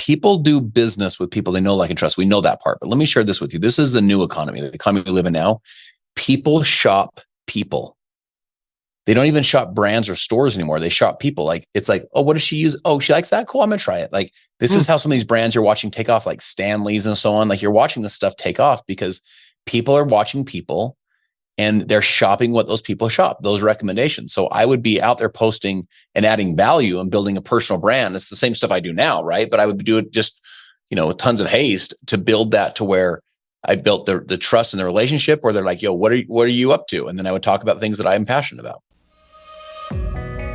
people do business with people they know, like, and trust. We know that part, but let me share this with you. This is the new economy, the economy we live in now. People shop people. They don't even shop brands or stores anymore. They shop people. Like, it's like, oh, what does she use? Oh, she likes that. Cool. I'm going to try it. Like, this is how some of these brands you're watching take off, like Stanley's and so on. Like, you're watching this stuff take off because people are watching people and they're shopping what those people shop, those recommendations. So I would be out there posting and adding value and building a personal brand. It's the same stuff I do now, right? But I would do it just, with tons of haste to build that to where I built the trust in the relationship where they're like, yo, what are you up to? And then I would talk about things that I'm passionate about.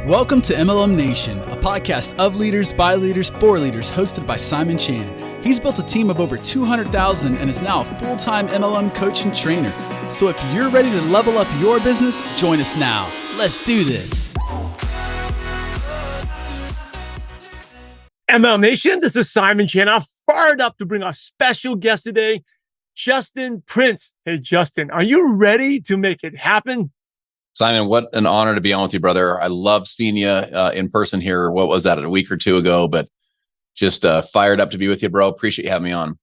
Welcome to MLM Nation, a podcast of leaders, by leaders, for leaders, hosted by Simon Chan. He's built a team of over 200,000 and is now a full-time MLM coach and trainer. So if you're ready to level up your business, join us now. Let's do this. MLM Nation, this is Simon Chan. I'm fired up to bring our special guest today, Justin Prince. Hey, Justin, are you ready to make it happen? Simon, what an honor to be on with you, brother. I love seeing you in person here. What was that, a week or two ago? But just fired up to be with you, bro. Appreciate you having me on.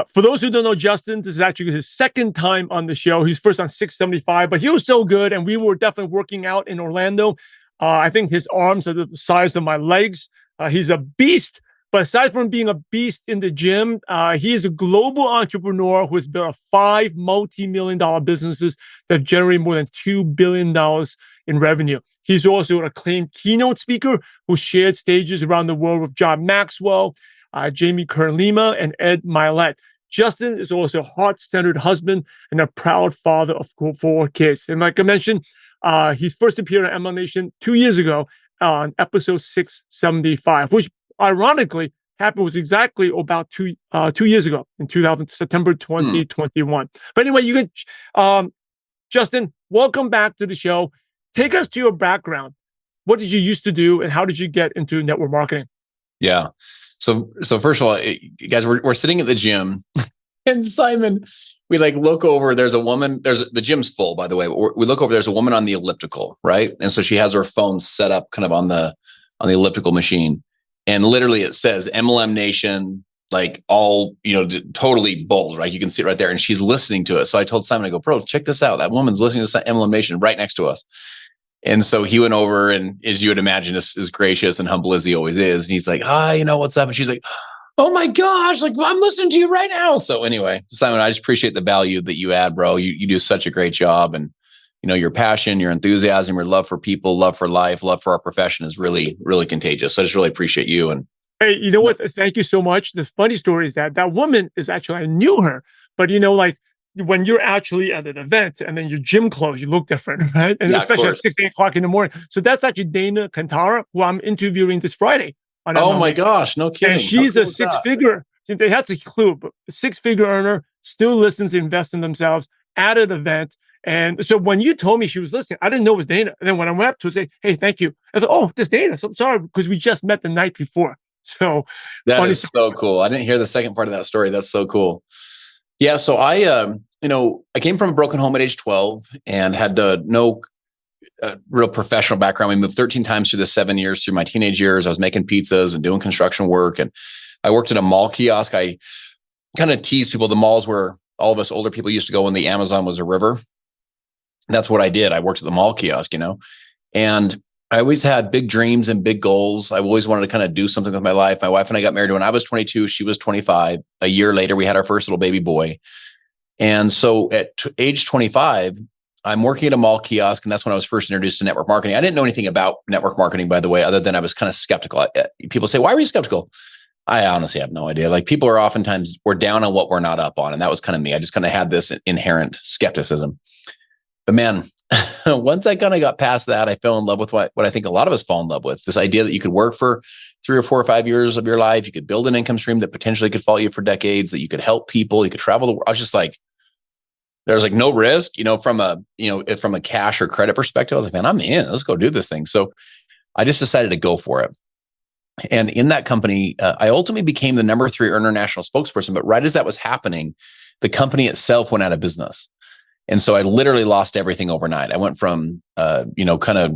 For those who don't know Justin, this is actually his second time on the show. He's first on 675, but he was so good, and we were definitely working out in Orlando. I think his arms are the size of my legs. He's a beast. But aside from being a beast in the gym, he is a global entrepreneur who has built 5 multi-million-dollar businesses that generate more than $2 billion in revenue. He's also an acclaimed keynote speaker who shared stages around the world with John Maxwell, Kern Lima, and Ed Mylett. Justin is also a heart-centered husband and a proud father of 4 kids. And like I mentioned, he first appeared on MLM Nation 2 years ago on episode 675, which ironically happened was exactly about 2 years ago in September 2021. But anyway, you can, Justin, welcome back to the show. Take us to your background. What did you used to do, and how did you get into network marketing? Yeah. So first of all, guys, we're sitting at the gym, and Simon, we look over. There's a woman. The gym's full, by the way. We look over. There's a woman on the elliptical, right? And so she has her phone set up kind of on the elliptical machine. And literally it says MLM Nation, totally bold, right? You can see it right there. And she's listening to it. So I told Simon, I go, bro, check this out. That woman's listening to MLM Nation right next to us. And so he went over, and as you would imagine, as gracious and humble as he always is. And he's like, hi, what's up? And she's like, oh my gosh, I'm listening to you right now. So anyway, Simon, I just appreciate the value that you add, bro. You do such a great job. And your passion, your enthusiasm, your love for people, love for life, love for our profession is really, really contagious. So I just really appreciate you. And hey, you know what? Thank you so much. The funny story is that woman is actually, I knew her, but when you're actually at an event and then your gym clothes, you look different, right? And especially at 8 o'clock in the morning. So that's actually Dana Cantara, who I'm interviewing this Friday. Oh my gosh, no kidding. And she's a six-figure, that's a clue, but 6-figure earner, still listens to invest in themselves at an event. And so when you told me she was listening, I didn't know it was Dana. And then when I went up to her, say, hey, thank you. I said, oh, this Dana. So I'm sorry, because we just met the night before. So that is so cool. I didn't hear the second part of that story. That's so cool. Yeah. So I came from a broken home at age 12 and had no real professional background. We moved 13 times through the 7 years through my teenage years. I was making pizzas and doing construction work. And I worked at a mall kiosk. I kind of tease people. The malls where all of us older people used to go when the Amazon was a river. That's what I did. I worked at the mall kiosk, and I always had big dreams and big goals. I always wanted to kind of do something with my life. My wife and I got married when I was 22. She was 25. A year later, we had our first little baby boy. And so at age 25, I'm working at a mall kiosk, and that's when I was first introduced to network marketing. I didn't know anything about network marketing, by the way, other than I was kind of skeptical. People say, why were you skeptical? I honestly have no idea. People are oftentimes, we're down on what we're not up on. And that was kind of me. I just kind of had this inherent skepticism. But man, once I kind of got past that, I fell in love with what I think a lot of us fall in love with. This idea that you could work for 3 or 4 or 5 years of your life. You could build an income stream that potentially could follow you for decades, that you could help people. You could travel the world. I was just like, there's no risk, from a cash or credit perspective. I was like, man, I'm in. Let's go do this thing. So I just decided to go for it. And in that company, I ultimately became the number 3 earner national spokesperson. But right as that was happening, the company itself went out of business. And so I literally lost everything overnight. I went from, kind of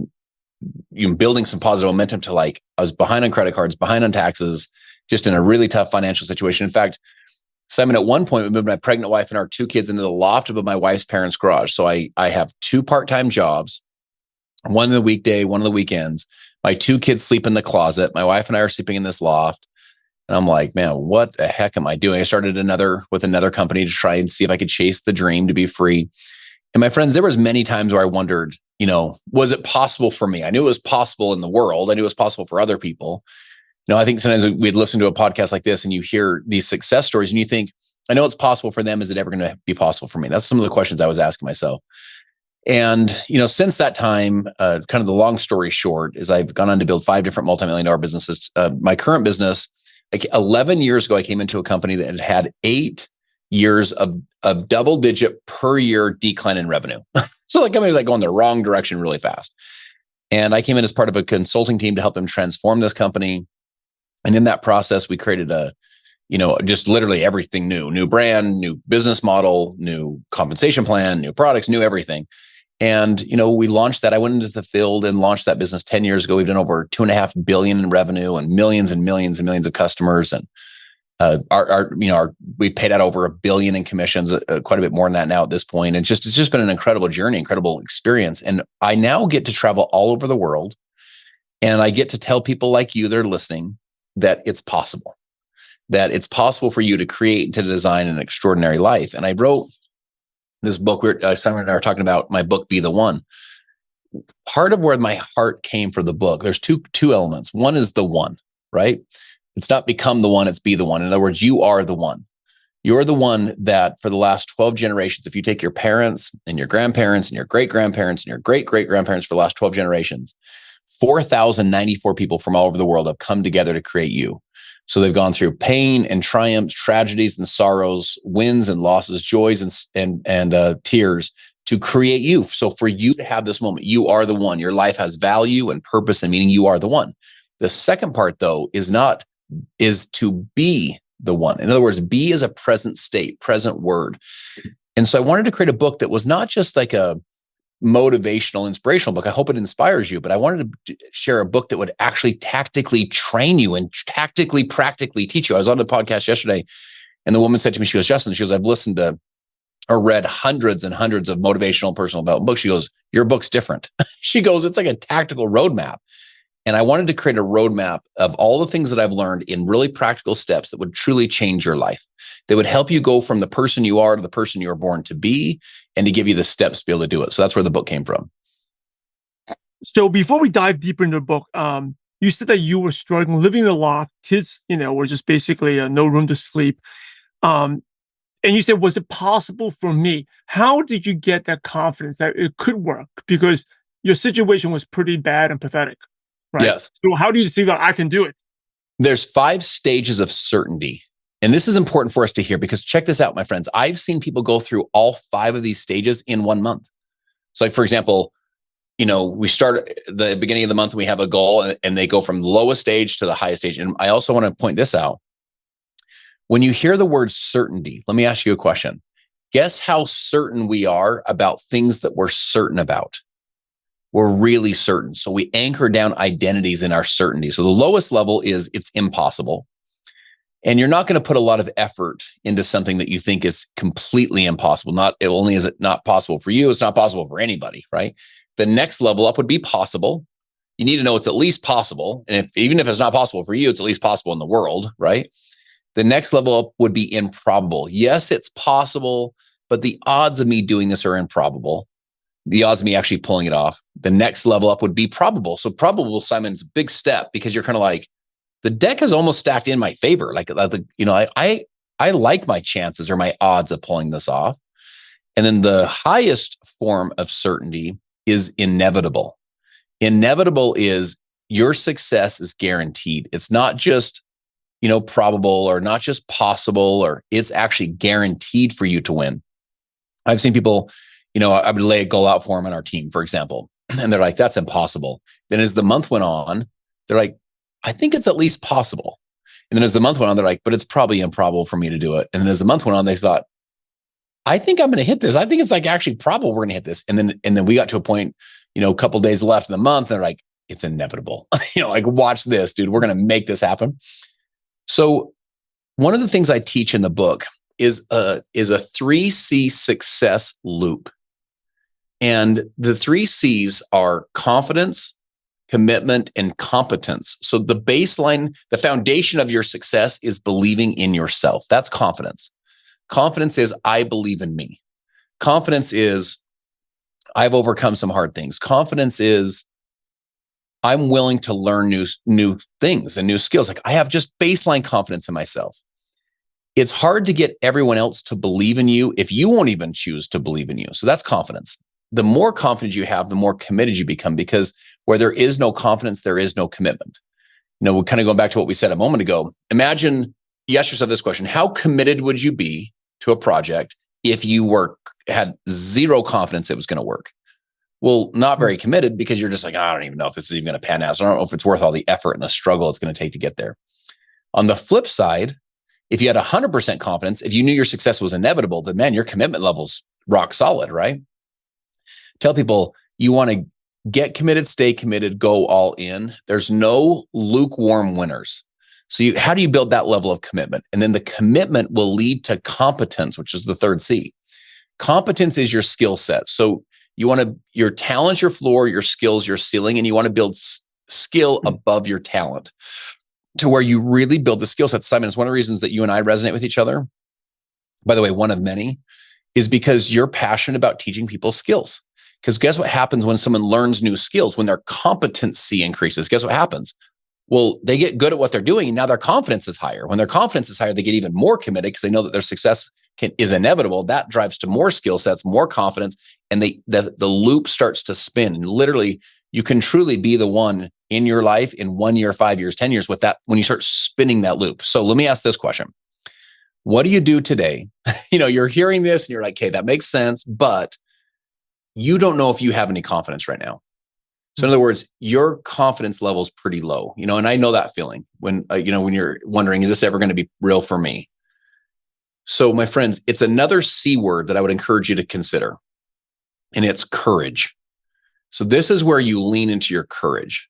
building some positive momentum to like, I was behind on credit cards, behind on taxes, just in a really tough financial situation. In fact, Simon, at one point, we moved my pregnant wife and our 2 kids into the loft of my wife's parents' garage. So I have 2 part-time jobs, one in the weekday, one on the weekends. My 2 kids sleep in the closet. My wife and I are sleeping in this loft. And I'm like, man, what the heck am I doing? I started with another company to try and see if I could chase the dream to be free. And my friends, there was many times where I wondered, was it possible for me? I knew it was possible in the world. I knew it was possible for other people. I think sometimes we'd listen to a podcast like this and you hear these success stories and you think, I know it's possible for them. Is it ever going to be possible for me? That's some of the questions I was asking myself. And, since that time, kind of the long story short is I've gone on to build 5 different multimillion-dollar businesses. My current business, like 11 years ago, I came into a company that had 8 years of double-digit per year decline in revenue. So the company was like going the wrong direction really fast. And I came in as part of a consulting team to help them transform this company. And in that process, we created just literally everything new brand, new business model, new compensation plan, new products, new everything. And, we launched that. I went into the field and launched that business 10 years ago. We've done over $2.5 billion in revenue and millions and millions and millions of customers. And we paid out over $1 billion in commissions, quite a bit more than that now at this point. And it's just been an incredible journey, incredible experience. And I now get to travel all over the world. And I get to tell people like you that are listening that it's possible for you to create, to design an extraordinary life. And I wrote this book. Simon and I were talking about my book, Be the One. Part of where my heart came for the book, there's two elements. One is the one, right? It's not become the one, it's be the one. In other words, you are the one. You're the one that for the last 12 generations, if you take your parents and your grandparents and your great-grandparents and your great-great-grandparents for the last 12 generations, 4,094 people from all over the world have come together to create you. So they've gone through pain and triumphs, tragedies and sorrows, wins and losses, joys and tears to create you. So for you to have this moment, you are the one. Your life has value and purpose and meaning. You are the one. The second part, though, is to be the one. In other words, be is a present state, present word. And so I wanted to create a book that was not just like a motivational, inspirational book. I hope it inspires you, but I wanted to share a book that would actually tactically train you and tactically, practically teach you. I was on the podcast yesterday and the woman said to me, she goes, Justin, I've listened to or read hundreds and hundreds of motivational personal development books. She goes, your book's different. She goes, it's like a tactical roadmap. And I wanted to create a roadmap of all the things that I've learned in really practical steps that would truly change your life. That would help you go from the person you are to the person you were born to be, and to give you the steps to be able to do it. So that's where the book came from. So before we dive deeper into the book, you said that you were struggling, living in a loft. Kids, were just basically no room to sleep. And you said, was it possible for me? How did you get that confidence that it could work? Because your situation was pretty bad and pathetic. Right? Yes. So how do you see that I can do it? There's 5 stages of certainty. And this is important for us to hear because check this out, my friends. I've seen people go through all 5 of these stages in 1 month. So like, for example, we start at the beginning of the month and we have a goal and they go from the lowest stage to the highest stage. And I also want to point this out. When you hear the word certainty, let me ask you a question. Guess how certain we are about things that we're certain about? We're really certain. So we anchor down identities in our certainty. So the lowest level is it's impossible. And you're not going to put a lot of effort into something that you think is completely impossible. Not only is it not possible for you, it's not possible for anybody, right? The next level up would be possible. You need to know it's at least possible. And even if it's not possible for you, it's at least possible in the world, right? The next level up would be improbable. Yes, it's possible, but the odds of me doing this are improbable. The odds of me actually pulling it off. The next level up would be probable. So probable, Simon's a big step because you're kind of like, the deck is almost stacked in my favor. Like, I like my chances or my odds of pulling this off. And then the highest form of certainty is inevitable. Inevitable is your success is guaranteed. It's not just, probable or not just possible, or it's actually guaranteed for you to win. I've seen people, I would lay a goal out for them on our team, for example, and they're like, that's impossible. Then as the month went on, they're like, I think it's at least possible. And then as the month went on, they're like, but it's probably improbable for me to do it. And then as the month went on, they thought, I think I'm going to hit this. I think it's like actually probable we're going to hit this. And then we got to a point, a couple of days left in the month. And they're like, it's inevitable. Like watch this, dude. We're going to make this happen. So one of the things I teach in the book is a 3C success loop. And the 3 C's are confidence, commitment, and competence. So the baseline, the foundation of your success is believing in yourself. That's confidence. Confidence is, I believe in me. Confidence is, I've overcome some hard things. Confidence is, I'm willing to learn new things and new skills. Like I have just baseline confidence in myself. It's hard to get everyone else to believe in you if you won't even choose to believe in you. So that's confidence. The more confidence you have, the more committed you become, because where there is no confidence, there is no commitment. We're kind of going back to what we said a moment ago. Imagine, you ask yourself this question: how committed would you be to a project if you had zero confidence it was going to work? Well, not very committed, because you're just like, I don't even know if this is even going to pan out. So I don't know if it's worth all the effort and the struggle it's going to take to get there. On the flip side, if you had 100% confidence, if you knew your success was inevitable, then man, your commitment level's rock solid, right? Tell people you want to get committed, stay committed, go all in. There's no lukewarm winners. So how do you build that level of commitment? And then the commitment will lead to competence, which is the 3rd C. Competence is your skill set. So your talent's your floor, your skills, your ceiling, and you want to build skill above your talent to where you really build the skill set. Simon, it's one of the reasons that you and I resonate with each other. By the way, one of many is because you're passionate about teaching people skills. Because guess what happens when someone learns new skills? When their competency increases, guess what happens? Well, they get good at what they're doing, and now their confidence is higher. When their confidence is higher, they get even more committed because they know that their success is inevitable. That drives to more skill sets, more confidence, and the loop starts to spin. And literally, you can truly be the one in your life in 1 year, 5 years, 10 years with that, when you start spinning that loop. So let me ask this question. What do you do today? You're hearing this and you're like, okay, that makes sense, but you don't know if you have any confidence right now. So in other words, your confidence level is pretty low, and I know that feeling when you're wondering, is this ever going to be real for me? So my friends, it's another C word that I would encourage you to consider, and it's courage. So this is where you lean into your courage.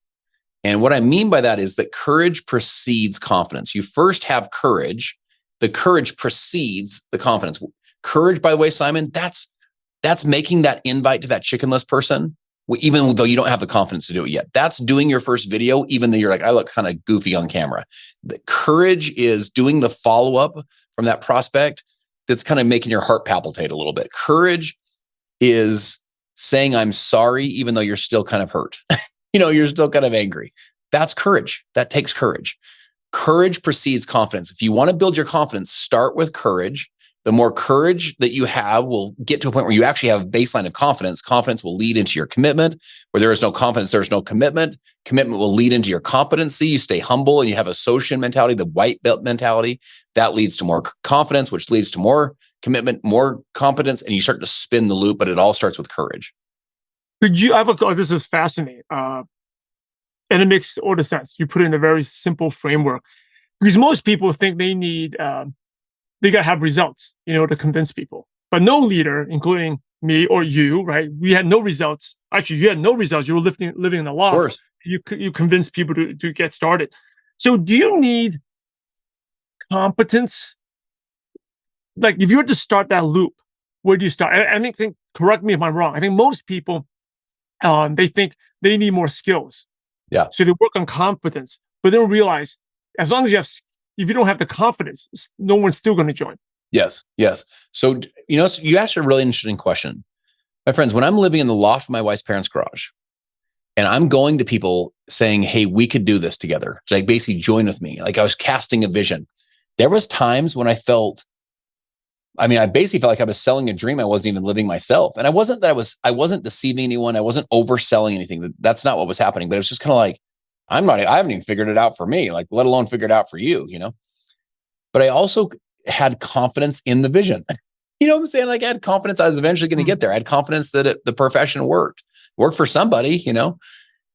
And what I mean by that is that courage precedes confidence. You first have courage. The courage precedes the confidence. Courage, by the way, Simon, that's making that invite to that chickenless person, even though you don't have the confidence to do it yet. That's doing your first video, even though you're like, I look kind of goofy on camera. The courage is doing the follow-up from that prospect that's kind of making your heart palpitate a little bit. Courage is saying, I'm sorry, even though you're still kind of hurt. You're still kind of angry. That's courage. That takes courage. Courage precedes confidence. If you want to build your confidence, start with courage. The more courage that you have will get to a point where you actually have a baseline of confidence. Confidence will lead into your commitment. Where there is no confidence, there's no commitment. Commitment will lead into your competency. You stay humble and you have a social mentality, the white belt mentality. That leads to more confidence, which leads to more commitment, more competence, and you start to spin the loop, but it all starts with courage. This is fascinating. And it makes all the sense. You put it in a very simple framework, because most people think they need, they got to have results, to convince people. But no leader, including me or you, right? We had no results. Actually, you had no results. You were living in a loft. Of course. You convinced people to get started. So do you need competence? Like if you were to start that loop, where do you start? I think, correct me if I'm wrong. I think most people, they think they need more skills. Yeah. So they work on competence, but they don't realize as long as if you don't have the confidence, no one's still going to join. Yes. So, you asked a really interesting question. My friends, when I'm living in the loft of my wife's parents' garage, and I'm going to people saying, hey, we could do this together. Like basically join with me. Like I was casting a vision. There was times when I basically felt like I was selling a dream I wasn't even living myself. And I wasn't deceiving anyone. I wasn't overselling anything. That's not what was happening. But it was just kind of like, I haven't even figured it out for me, like let alone figure it out for you, But I also had confidence in the vision. You know what I'm saying? Like I had confidence I was eventually going to get there. I had confidence that the profession worked for somebody,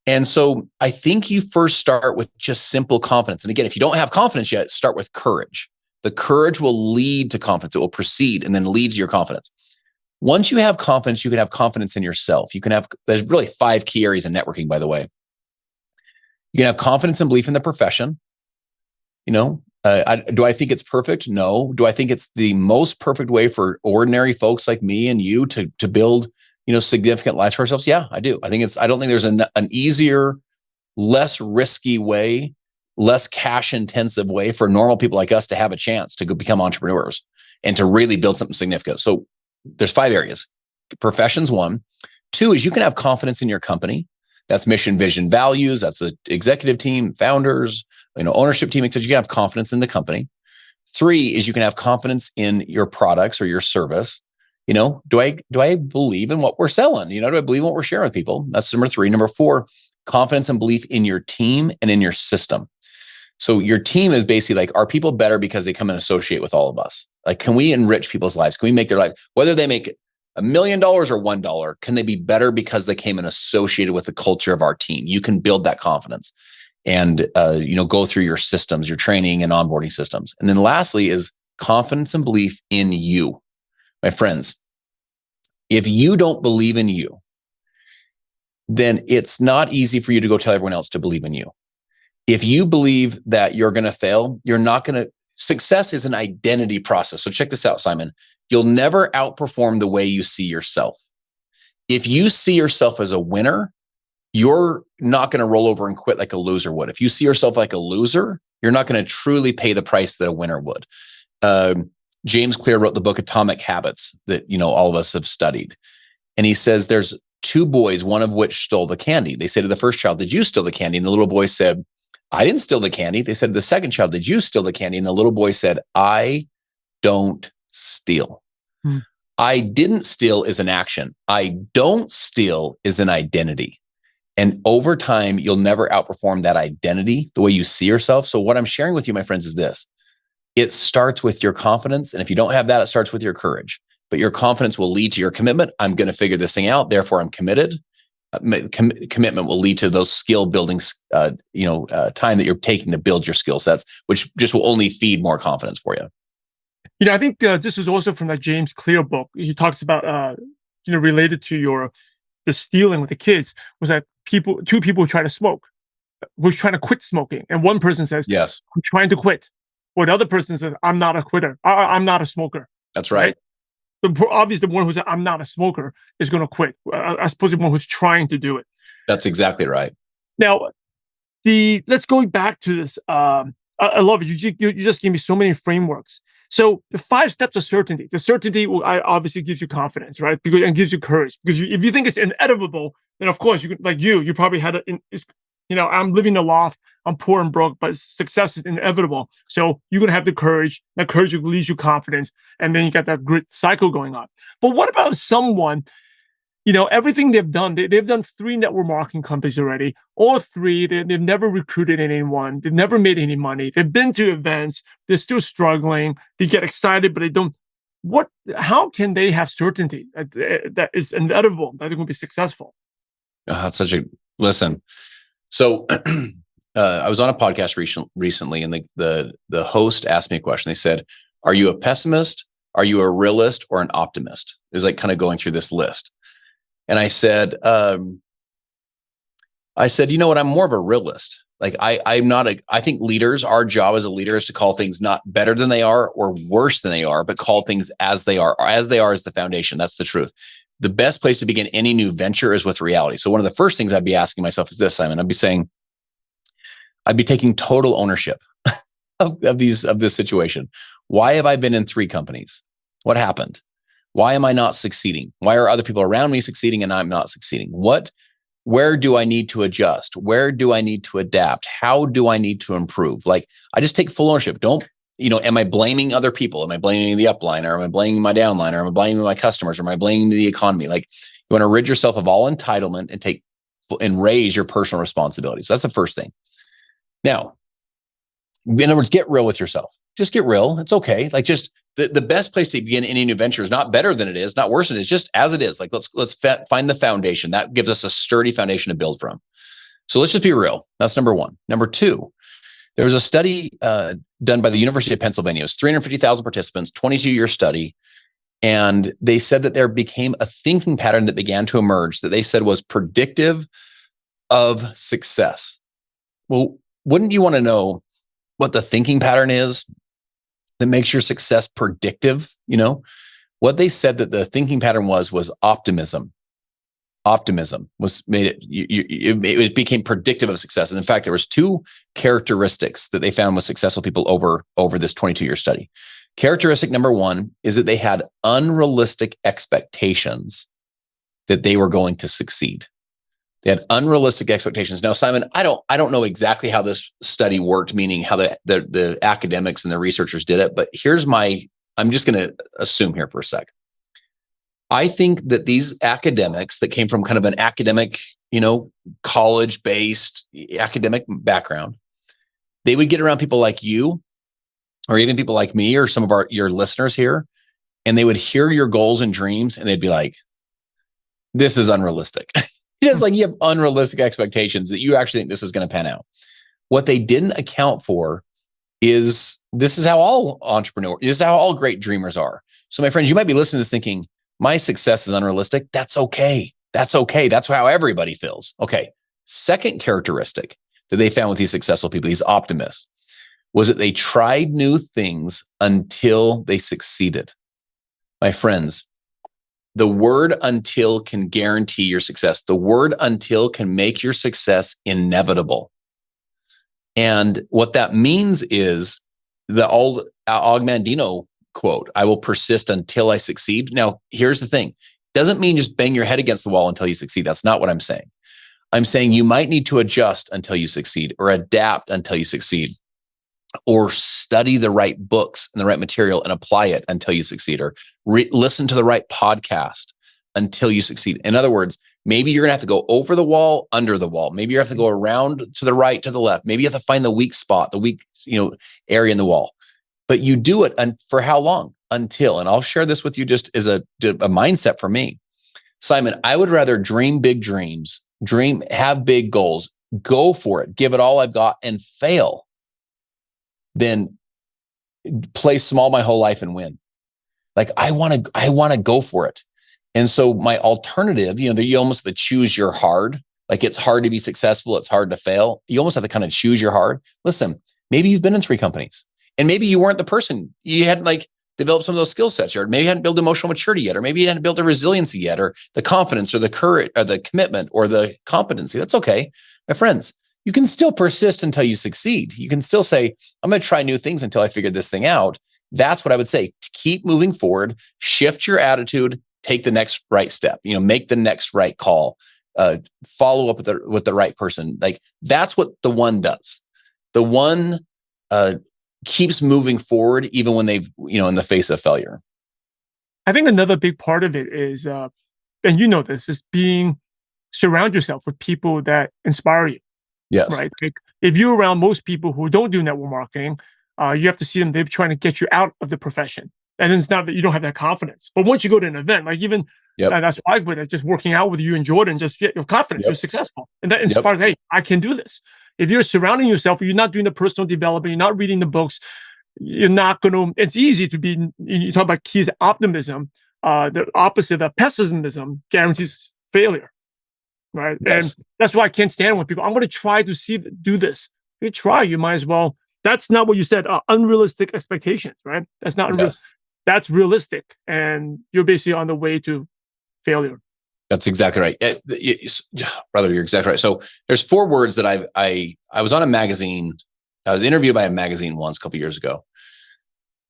And so I think you first start with just simple confidence. And again, if you don't have confidence yet, start with courage. The courage will lead to confidence. It will precede and then lead to your confidence. Once you have confidence, you can have confidence in yourself. There's really 5 key areas in networking, by the way. You can have confidence and belief in the profession. Do I think it's perfect? No. Do I think it's the most perfect way for ordinary folks like me and you to build, significant lives for ourselves? Yeah, I do. I don't think there's an easier, less risky way, less cash intensive way for normal people like us to have a chance to go become entrepreneurs and to really build something significant. So there's 5 areas. Profession's 1. 2 is you can have confidence in your company. That's mission, vision, values. That's the executive team, founders, ownership team, etc. You can have confidence in the company. 3 is you can have confidence in your products or your service. Do I believe in what we're selling? Do I believe in what we're sharing with people? That's number 3. Number 4, confidence and belief in your team and in your system. So your team is basically like, are people better because they come and associate with all of us? Like, can we enrich people's lives? Can we make their lives, whether they make $1 million or $1, can they be better because they came and associated with the culture of our team? You can build that confidence and, go through your systems, your training and onboarding systems. And then lastly is confidence and belief in you. My friends, if you don't believe in you, then it's not easy for you to go tell everyone else to believe in you. If you believe that you're going to fail, you're not going to. Success is an identity process. So check this out, Simon. You'll never outperform the way you see yourself. If you see yourself as a winner, you're not going to roll over and quit like a loser would. If you see yourself like a loser, you're not going to truly pay the price that a winner would. James Clear wrote the book Atomic Habits that all of us have studied. And he says there's 2 boys, one of which stole the candy. They say to the first child, "Did you steal the candy?" And the little boy said, "I didn't steal the candy." They said to the second child, "Did you steal the candy?" And the little boy said, "I don't steal." I didn't steal is an action. I don't steal is an identity. And over time, you'll never outperform that identity, the way you see yourself. So what I'm sharing with you, my friends, is this. It starts with your confidence. And if you don't have that, it starts with your courage. But your confidence will lead to your commitment. I'm going to figure this thing out. Therefore, I'm committed. Commitment will lead to those skill building, time that you're taking to build your skill sets, which just will only feed more confidence for you. I think this is also from that James Clear book. He talks about, related to the stealing with the kids, was that 2 people try to smoke, was trying to quit smoking. And one person says, "Yes, I'm trying to quit." Or the other person says, "I'm not a quitter. I'm not a smoker." That's right. Obviously, the one who said, "I'm not a smoker," is going to quit. I suppose the one who's trying to do it. That's exactly right. Now, let's go back to this. I love it. You just gave me so many frameworks. So the 5 steps of certainty. The certainty obviously gives you confidence, right? And gives you courage. Because if you think it's inevitable, then of course you could, like you probably had I'm living in a loft. I'm poor and broke, but success is inevitable. So you're gonna have the courage. That courage leads you confidence, and then you got that grit cycle going on. But what about someone? Everything they've done, they've done 3 network marketing companies already. All 3, they've never recruited anyone. They've never made any money. They've been to events. They're still struggling. They get excited, but they don't. How can they have certainty that it's inevitable, that they're going to be successful? Listen. So I was on a podcast recently, and the host asked me a question. They said, "Are you a pessimist? Are you a realist or an optimist?" It's like kind of going through this list. And I said, you know what? I'm more of a realist. Like I think leaders, our job as a leader is to call things not better than they are or worse than they are, but call things as they are. As they are is the foundation. That's the truth. The best place to begin any new venture is with reality. So one of the first things I'd be asking myself is this, Simon. I'd be taking total ownership of this situation. Why have I been in 3 companies? What happened? Why am I not succeeding? Why are other people around me succeeding and I'm not succeeding? Where do I need to adjust? Where do I need to adapt? How do I need to improve? Like, I just take full ownership. Am I blaming other people? Am I blaming the upline, or am I blaming my downline, or am I blaming my customers, or am I blaming the economy? Like, you want to rid yourself of all entitlement and raise your personal responsibility. So that's the first thing. Now, in other words, get real with yourself. Just get real. It's okay. Like, just the best place to begin any new venture is not better than it is, not worse than it is, just as it is. Like, let's find the foundation. That gives us a sturdy foundation to build from. So let's just be real. That's number 1. Number 2, there was a study done by the University of Pennsylvania. It was 350,000 participants, 22-year study. And they said that there became a thinking pattern that began to emerge that they said was predictive of success. Well, wouldn't you want to know what the thinking pattern is that makes your success predictive? What they said that the thinking pattern was optimism. Optimism was made it, it became predictive of success. And in fact, there was two characteristics that they found with successful people over this 22-year study. Characteristic number one is that they had unrealistic expectations that they were going to succeed. They had unrealistic expectations. Now, Simon, I don't know exactly how this study worked, meaning how the academics and the researchers did it, but I'm just going to assume here for a sec. I think that these academics that came from kind of an academic, college-based academic background, they would get around people like you, or even people like me, or some of your listeners here, and they would hear your goals and dreams, and they'd be like, "This is unrealistic." It's like you have unrealistic expectations that you actually think this is going to pan out. What they didn't account for is this is how all entrepreneurs, this is how all great dreamers are. So, my friends, you might be listening to this thinking, my success is unrealistic. That's okay. That's okay. That's how everybody feels. Okay. Second characteristic that they found with these successful people, these optimists, was that they tried new things until they succeeded. My friends, the word until can guarantee your success. The word until can make your success inevitable. And what that means is the old Ogmandino quote, I will persist until I succeed. Now, here's the thing. Doesn't mean just bang your head against the wall until you succeed. That's not what I'm saying. I'm saying you might need to adjust until you succeed, or adapt until you succeed, or study the right books and the right material and apply it until you succeed, or listen to the right podcast until you succeed. In other words, maybe you're going to have to go over the wall, under the wall. Maybe you have to go around to the right, to the left. Maybe you have to find the weak spot, the weak, area in the wall. But you do it for how long? Until, and I'll share this with you just as a mindset for me. Simon, I would rather dream big dreams, have big goals, go for it, give it all I've got and fail than play small my whole life and win. Like I want to go for it. And so my alternative, you almost have to choose your hard. Like it's hard to be successful. It's hard to fail. You almost have to kind of choose your hard. Listen, maybe you've been in 3 companies and maybe you weren't the person. You hadn't developed some of those skill sets, or maybe you hadn't built emotional maturity yet, or maybe you hadn't built the resiliency yet, or the confidence or the courage or the commitment or the competency. That's okay. My friends, you can still persist until you succeed. You can still say, I'm going to try new things until I figure this thing out. That's what I would say. Keep moving forward, shift your attitude, take the next right step, make the next right call, follow up with the right person. Like that's what the one does. The one keeps moving forward even when they've, in the face of failure. I think another big part of it is, and this, is surround yourself with people that inspire you. Yes. Right. Like if you're around most people who don't do network marketing, you have to see them. They're trying to get you out of the profession. And then it's not that you don't have that confidence. But once you go to an event, like even that's why I'm just working out with you and Jordan, just get your confidence, you're successful. And that inspires, hey, I can do this. If you're surrounding yourself, you're not doing the personal development, you're not reading the books, you're not going to, it's easy to be, you talk about keys, optimism, the opposite of pessimism guarantees failure. Right. Yes. And that's why I can't stand when people, I'm going to try to do this. You try, you might as well. That's not what you said, unrealistic expectations, right? That's not real. That's realistic. And you're basically on the way to failure. That's exactly right. Brother, you're exactly right. So there's 4 words that I was on a magazine. I was interviewed by a magazine once a couple of years ago.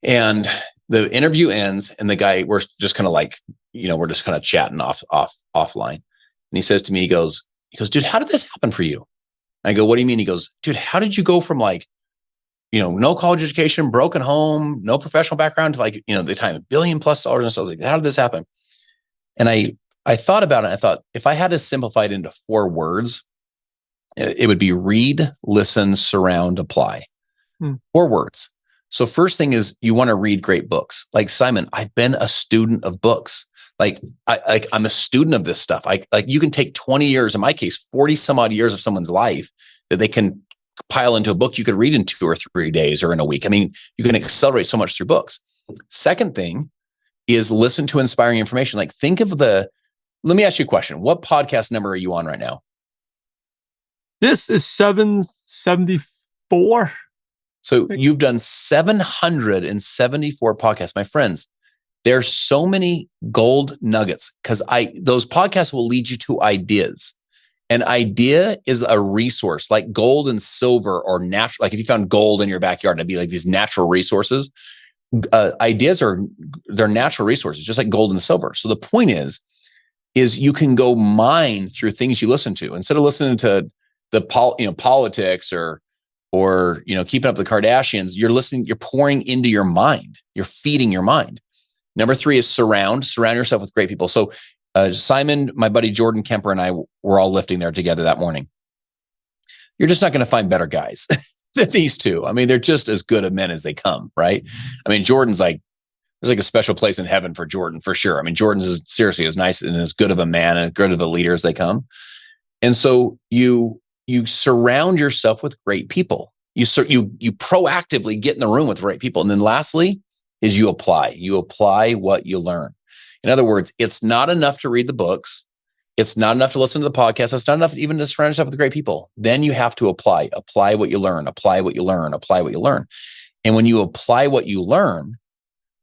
And the interview ends and the guy, we're just kind of we're just kind of chatting offline. And he says to me, he goes, dude, how did this happen for you? And I go, what do you mean? He goes, dude, how did you go from no college education, broken home, no professional background to the time $1 billion+ And so I was like, how did this happen? And I thought about it. I thought if I had to simplify it into 4 words, it would be read, listen, surround, apply. 4 words. So first thing is you want to read great books. Like Simon, I've been a student of books. I'm a student of this stuff. You can take 20 years, in my case, 40 some odd years of someone's life that they can pile into a book you could read in 2 or 3 days or in a week. I mean, you can accelerate so much through books. Second thing is listen to inspiring information. Think of let me ask you a question. What podcast number are you on right now? This is 774. So you've done 774 podcasts, my friends. There's so many gold nuggets because those podcasts will lead you to ideas. An idea is a resource like gold and silver or natural. Like if you found gold in your backyard, it'd be like these natural resources. Ideas they're natural resources, just like gold and silver. So the point is you can go mine through things you listen to instead of listening to the politics or keeping up the Kardashians. You're pouring into your mind. You're feeding your mind. Number 3 is surround yourself with great people. So Simon, my buddy Jordan Kemper, and I were all lifting there together that morning. You're just not going to find better guys than these two. I mean, they're just as good of men as they come, right? I mean, Jordan's like, there's like a special place in heaven for Jordan, for sure. I mean, Jordan's seriously as nice and as good of a man and as good of a leader as they come. And so you surround yourself with great people. You proactively get in the room with the right people. And then lastly is you apply what you learn. In other words, it's not enough to read the books. It's not enough to listen to the podcast. It's not enough even to surround yourself with great people. Then you have to apply what you learn, apply what you learn. And when you apply what you learn,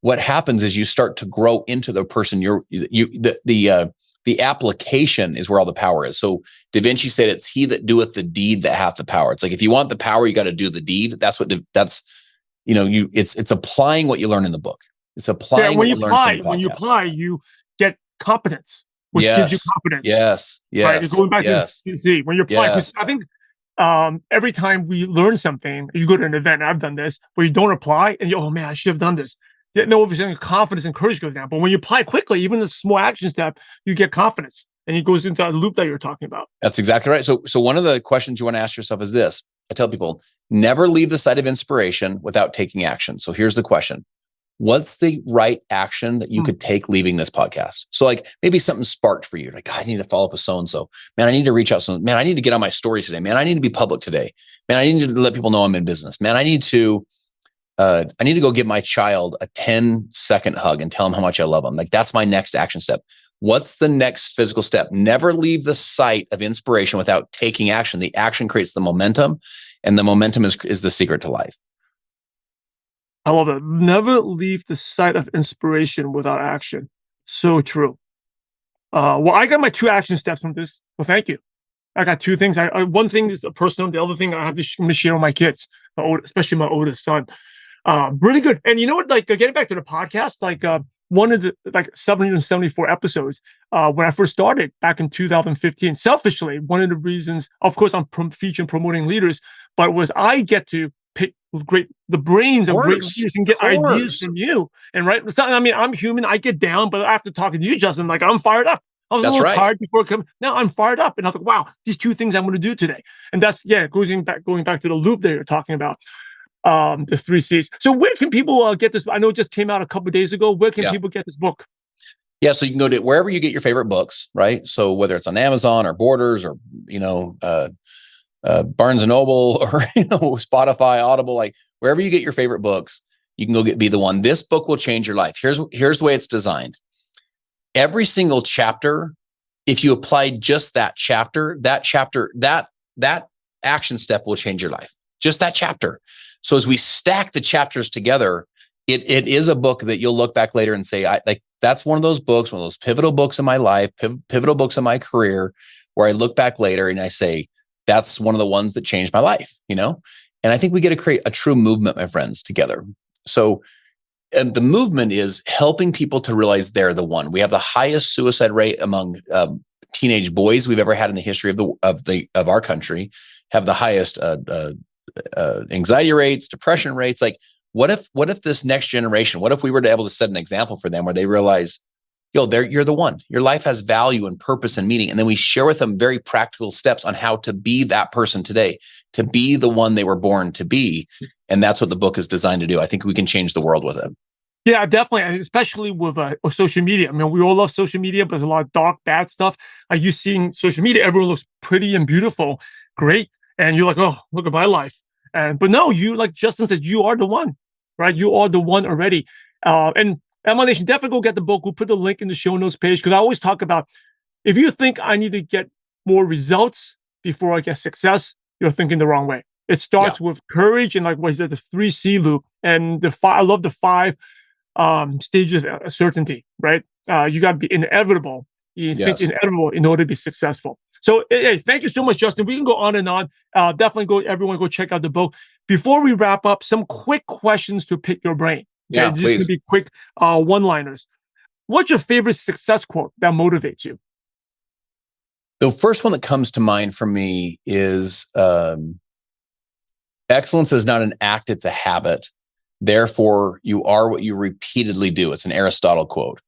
what happens is you start to grow into the person the application is where all the power is. So Da Vinci said, it's he that doeth the deed that hath the power. It's like, if you want the power, you got to do the deed. It's applying what you learn in the book. It's applying what you learn from the podcast. When you apply, you get competence, which gives you confidence. Yes. Right? Going back to CC, when you apply, because I think every time we learn something, you go to an event, I've done this, where you don't apply, and oh man, I should have done this. No, obviously, confidence and courage goes down. But when you apply quickly, even the small action step, you get confidence, and it goes into that loop that you're talking about. That's exactly right. So one of the questions you want to ask yourself is this. I tell people, never leave the site of inspiration without taking action. So here's the question. What's the right action that you could take leaving this podcast? So like maybe something sparked for you. Like, God, I need to follow up with so-and-so. Man, I need to reach out. Man, I need to get on my stories today. Man, I need to be public today. Man, I need to let people know I'm in business. Man, I need to go give my child a 10-second hug and tell him how much I love him. Like, that's my next action step. What's the next physical step? Never leave the site of inspiration without taking action. The action creates the momentum, and the momentum is the secret to life. I love it. Never leave the site of inspiration without action. So true. Well, I got my 2 action steps from this. Well, thank you. I got 2 things. One thing is personal. The other thing I have to share with my kids, especially my oldest son. Really good. And you know what? Like, getting back to the podcast, like one of the 774 episodes, when I first started back in 2015, selfishly, one of the reasons, of course, I'm featuring promoting leaders, but was I get to pick the brains of great leaders and get ideas from you. And right, I mean, I'm human. I get down, but after talking to you, Justin, like, I'm fired up. I was a little tired before coming. Now I'm fired up, and I was like, wow, these 2 things I'm going to do today. And that's going back to the loop that you're talking about. The 3 C's. So where can people get this? I know it just came out a couple of days ago. Where can people get this book? Yeah, so you can go to wherever you get your favorite books, right? So whether it's on Amazon or Borders or Barnes and Noble or Spotify, Audible, like wherever you get your favorite books, you can go be the one. This book will change your life. Here's the way it's designed. Every single chapter, if you apply just that chapter, that action step will change your life. Just that chapter. So as we stack the chapters together, it is a book that you'll look back later and say, that's one of those books, one of those pivotal books in my life, pivotal books in my career, where I look back later and I say, that's one of the ones that changed my life, And I think we get to create a true movement, my friends, together. So and the movement is helping people to realize they're the one. We have the highest suicide rate among teenage boys we've ever had in the history of our country. Have the highest anxiety rates, depression rates. Like, what if this next generation? What if we were able to set an example for them where they realize, you're the one. Your life has value and purpose and meaning, and then we share with them very practical steps on how to be that person today, to be the one they were born to be. And that's what the book is designed to do. I think we can change the world with it. Yeah, definitely. And especially with social media. I mean, we all love social media, but there's a lot of dark, bad stuff. Are you seeing social media? Everyone looks pretty and beautiful. Great. And you're like, oh, look at my life. But no, you, like Justin said, you are the one, right? You are the one already. And MLM Nation, definitely go get the book. We'll put the link in the show notes page, because I always talk about, if you think I need to get more results, before I get success, you're thinking the wrong way. It starts with courage and like what is it, the 3C loop, and I love the 5 stages of certainty, right? You got to be inevitable. You think inevitable in order to be successful. So, hey, thank you so much, Justin. We can go on and on. Definitely everyone go check out the book. Before we wrap up, some quick questions to pick your brain. Okay? Yeah, Just going to be quick one-liners. What's your favorite success quote that motivates you? The first one that comes to mind for me is excellence is not an act, it's a habit. Therefore, you are what you repeatedly do. It's an Aristotle quote.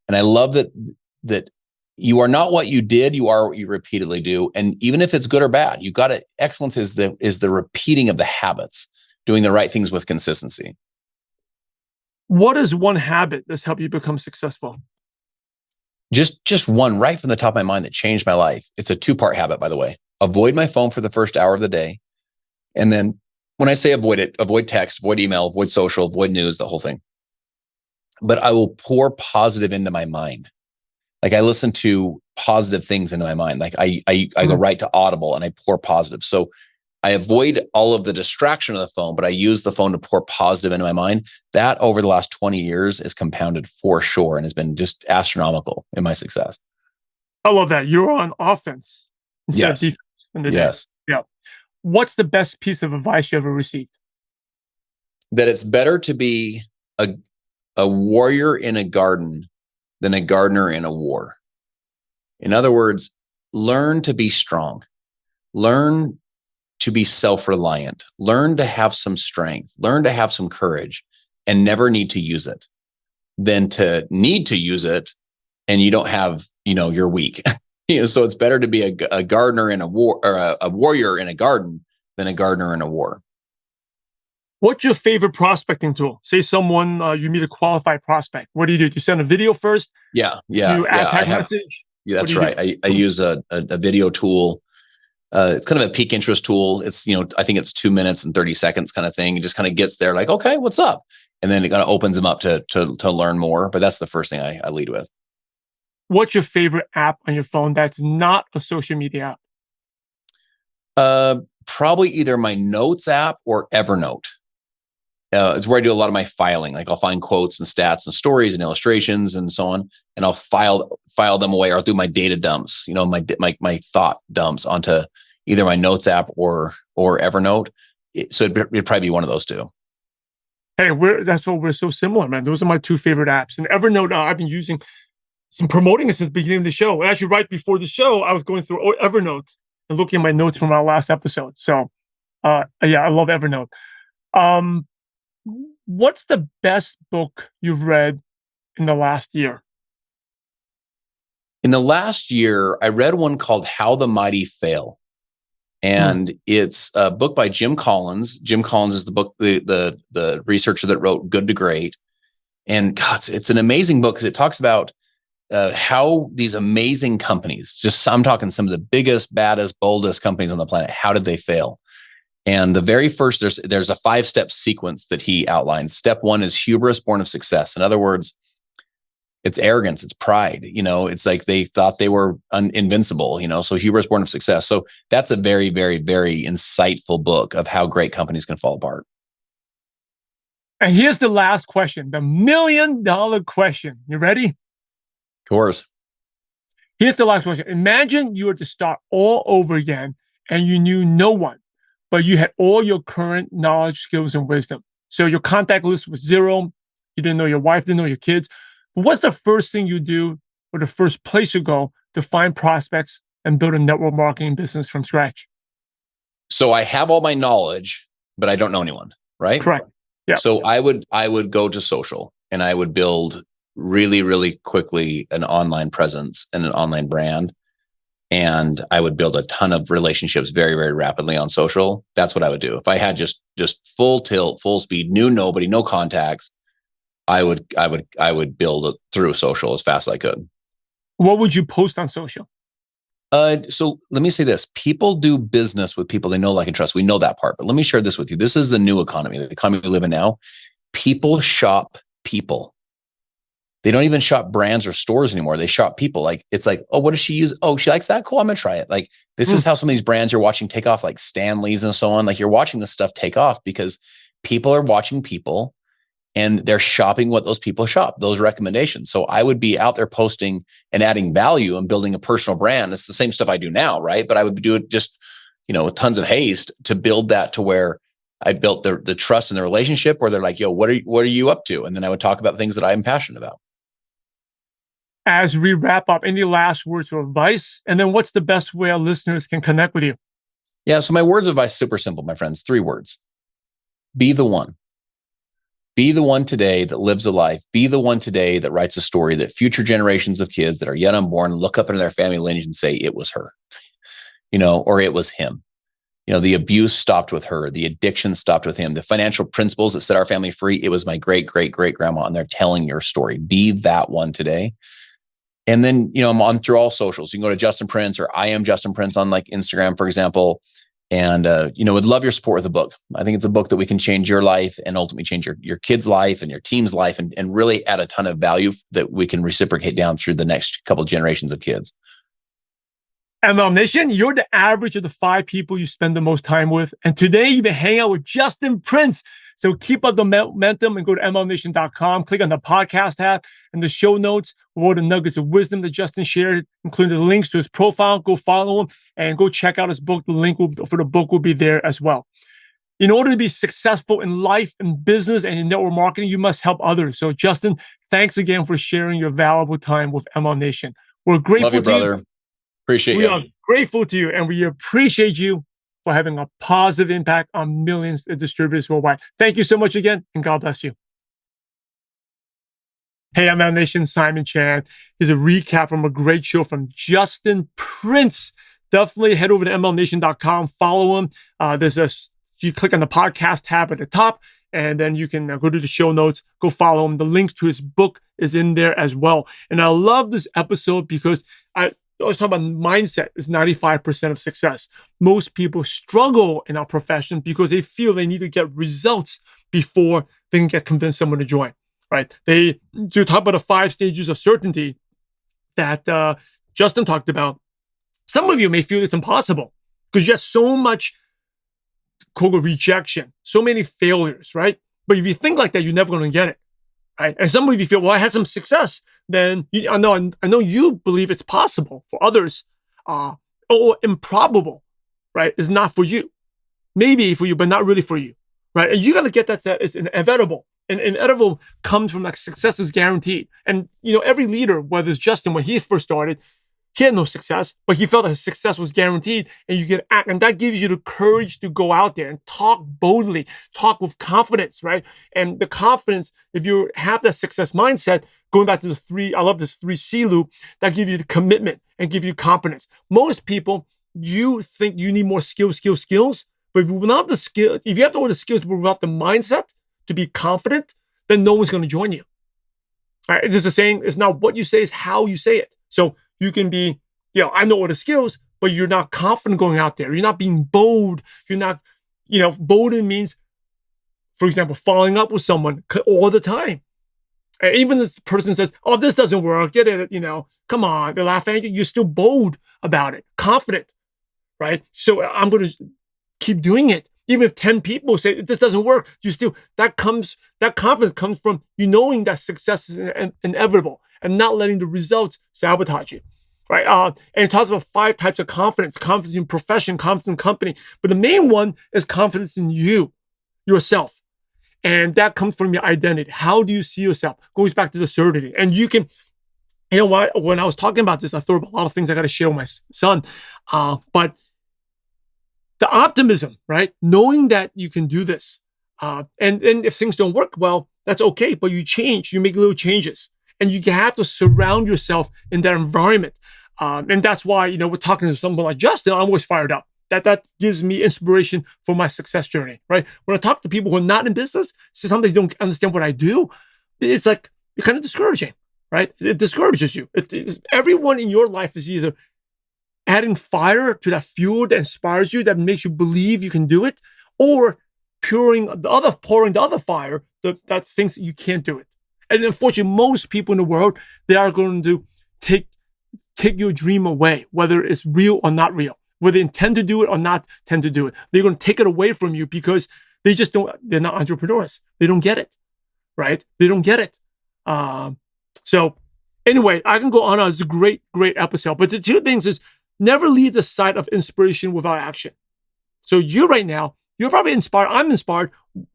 And I love that you are not what you did, you are what you repeatedly do. And even if it's good or bad, you got to, excellence is the repeating of the habits, doing the right things with consistency. What is one habit that's helped you become successful? Just one right from the top of my mind that changed my life. It's a 2-part habit, by the way. Avoid my phone for the first hour of the day. And then when I say avoid it, avoid text, avoid email, avoid social, avoid news, the whole thing. But I will pour positive into my mind. Like I listen to positive things into my mind. Like I go right to Audible and I pour positive. So I avoid all of the distraction of the phone, but I use the phone to pour positive into my mind. That over the last 20 years is compounded for sure and has been just astronomical in my success. I love that. You're on offense instead of defense in the day. Yeah. What's the best piece of advice you ever received? That it's better to be a warrior in a garden than a gardener in a war. In other words, learn to be strong. Learn to be self-reliant. Learn to have some strength. Learn to have some courage and never need to use it than to need to use it and you don't have, you're weak. So it's better to be a gardener in a war, or a warrior in a garden than a gardener in a war. What's your favorite prospecting tool? Say someone, you meet a qualified prospect. What do? Do you send a video first? Yeah. Do you add text message? Yeah, that's right. I use a video tool. It's kind of a peak interest tool. It's, I think it's 2 minutes and 30 seconds kind of thing. It just kind of gets there like, okay, what's up? And then it kind of opens them up to learn more. But that's the first thing I lead with. What's your favorite app on your phone that's not a social media app? Probably either my notes app or Evernote. It's where I do a lot of my filing. Like I'll find quotes and stats and stories and illustrations and so on, and I'll file them away, or I'll do my data dumps, my thought dumps onto either my notes app or Evernote. So it'd probably be one of those two. Hey, that's what we're so similar, man. Those are my 2 favorite apps. And Evernote, I've been using, promoting it since the beginning of the show. And actually, right before the show, I was going through Evernote and looking at my notes from our last episode. So, I love Evernote. What's the best book you've read in the last year? In the last year, I read one called How the Mighty Fail. And it's a book by Jim Collins. Jim Collins is the researcher that wrote Good to Great. And God, it's an amazing book because it talks about how these amazing companies, I'm talking some of the biggest, baddest, boldest companies on the planet, how did they fail? And the very first, there's a 5-step sequence that he outlines. Step 1 is hubris born of success. In other words, it's arrogance, it's pride. It's like they thought they were invincible, so hubris born of success. So that's a very, very, very insightful book of how great companies can fall apart. And here's the last question, the $1 million question. You ready? Of course. Here's the last question. Imagine you were to start all over again and you knew no one, but you had all your current knowledge, skills, and wisdom. So your contact list was 0. You didn't know your wife, didn't know your kids. But what's the first thing you do or the first place you go to find prospects and build a network marketing business from scratch? So I have all my knowledge, but I don't know anyone, right? Correct. Yeah. So I would go to social and I would build really, really quickly an online presence and an online brand. And I would build a ton of relationships very, very rapidly on social. That's what I would do. If I had just full tilt, full speed, knew nobody, no contacts, I would build it through social as fast as I could. What would you post on social? So let me say this. People do business with people they know, like, and trust. We know that part, but let me share this with you. This is the new economy, the economy we live in now. People shop people. They don't even shop brands or stores anymore. They shop people. Like, it's like, oh, what does she use? Oh, she likes that. Cool. I'm going to try it. Like, this is how some of these brands you're watching take off, like Stanley's and so on. Like, you're watching this stuff take off because people are watching people and they're shopping what those people shop, those recommendations. So I would be out there posting and adding value and building a personal brand. It's the same stuff I do now, right? But I would do it just, with tons of haste to build that to where I built the trust in the relationship where they're like, yo, what are you up to? And then I would talk about things that I'm passionate about. As we wrap up, any last words or advice? And then what's the best way our listeners can connect with you? Yeah. So my words of advice, super simple, my friends, 3 words. Be the one. Be the one today that lives a life. Be the one today that writes a story that future generations of kids that are yet unborn look up into their family lineage and say, it was her, or it was him. The abuse stopped with her. The addiction stopped with him. The financial principles that set our family free, it was my great, great, great grandma. And they're telling your story. Be that one today. And then, I'm on through all socials. You can go to Justin Prince or I am Justin Prince on like Instagram, for example. And, would love your support with the book. I think it's a book that we can change your life and ultimately change your kid's life and your team's life and really add a ton of value that we can reciprocate down through the next couple of generations of kids. MLM Nation, you're the average of the 5 people you spend the most time with. And today you've been hanging out with Justin Prince. So keep up the momentum and go to MLMNation.com. Click on the podcast tab and the show notes with all the nuggets of wisdom that Justin shared, including the links to his profile. Go follow him and go check out his book. The link for the book will be there as well. In order to be successful in life and business and in network marketing, you must help others. So Justin, thanks again for sharing your valuable time with MLM Nation. We're grateful Love you, brother. Appreciate you. We are grateful to you and we appreciate you for having a positive impact on millions of distributors worldwide. Thank you so much again, and God bless you. Hey, MLM Nation, Simon Chan. Here's a recap from a great show from Justin Prince. Definitely head over to MLMNation.com, follow him. You click on the podcast tab at the top, and then you can go to the show notes, go follow him. The link to his book is in there as well. And I love this episode because I always talk about mindset is 95% of success. Most people struggle in our profession because they feel they need to get results before they can get convinced someone to join, right? They do talk about the 5 stages of certainty that Justin talked about. Some of you may feel it's impossible because you have so much quote rejection, so many failures, right? But if you think like that, you're never going to get it. Right? And some of you feel, well, I had some success. Then I know you believe it's possible for others, or improbable, right? It's not for you. Maybe for you, but not really for you, right? And you got to get that it's inevitable. And inevitable comes from like success is guaranteed. And every leader, whether it's Justin when he first started, he had no success, but he felt that his success was guaranteed and you can act. And that gives you the courage to go out there and talk boldly, talk with confidence, right? And the confidence, if you have that success mindset, going back to the 3, I love this 3C loop, that give you the commitment and give you confidence. Most people, you think you need more skills. But if without the skill, if you have all the skills, but without the mindset to be confident, then no one's going to join you. All right? It's just a saying, it's not what you say, it's how you say it. So you can be, I know all the skills, but you're not confident going out there. You're not being bold. You're not, bold means, for example, following up with someone all the time. And even this person says, oh, this doesn't work. Get it, come on. They're laughing at you. You're still bold about it, confident, right? So I'm going to keep doing it. Even if 10 people say this doesn't work, that confidence comes from you knowing that success is inevitable and not letting the results sabotage you, right? And it talks about 5 types of confidence: confidence in profession, confidence in company. But the main one is confidence in yourself. And that comes from your identity. How do you see yourself? Goes back to the certainty. And you can, when I was talking about this, I thought about a lot of things I got to share with my son. But the optimism, right? Knowing that you can do this. And if things don't work well, that's okay. But you change, you make little changes. And you have to surround yourself in that environment. And that's why, we're talking to someone like Justin, I'm always fired up. That gives me inspiration for my success journey, right? When I talk to people who are not in business, sometimes they don't understand what I do. It's like, it's kind of discouraging, right? It discourages you. Everyone in your life is either adding fire to that fuel that inspires you, that makes you believe you can do it, or pouring the other fire that thinks you can't do it. And unfortunately, most people in the world, they are going to take your dream away, whether it's real or not real, whether they intend to do it or not tend to do it. They're going to take it away from you because they're not entrepreneurs. They don't get it, right? They don't get it. So anyway, I can go on. It's a great, great episode. But the two things is never leave the sight of inspiration without action. So you right now, you're probably inspired. I'm inspired.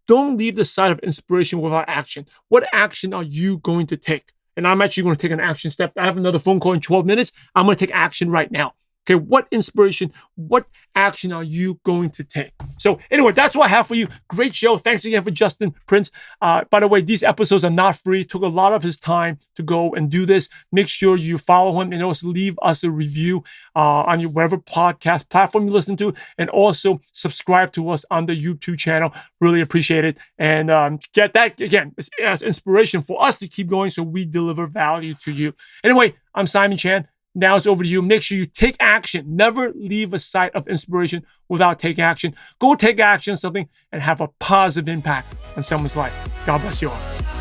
Don't leave the sight of inspiration without action. What action are you going to take? And I'm actually going to take an action step. I have another phone call in 12 minutes. I'm going to take action right now. Okay, what inspiration, what action are you going to take? So anyway, that's what I have for you. Great show. Thanks again for Justin Prince. By the way, these episodes are not free. It took a lot of his time to go and do this. Make sure you follow him and also leave us a review on your whatever podcast platform you listen to, and also subscribe to us on the YouTube channel. Really appreciate it. And get that, again, as inspiration for us to keep going so we deliver value to you. Anyway, I'm Simon Chan. Now it's over to you. Make sure you take action. Never leave a sight of inspiration without taking action. Go take action on something and have a positive impact on someone's life. God bless you all.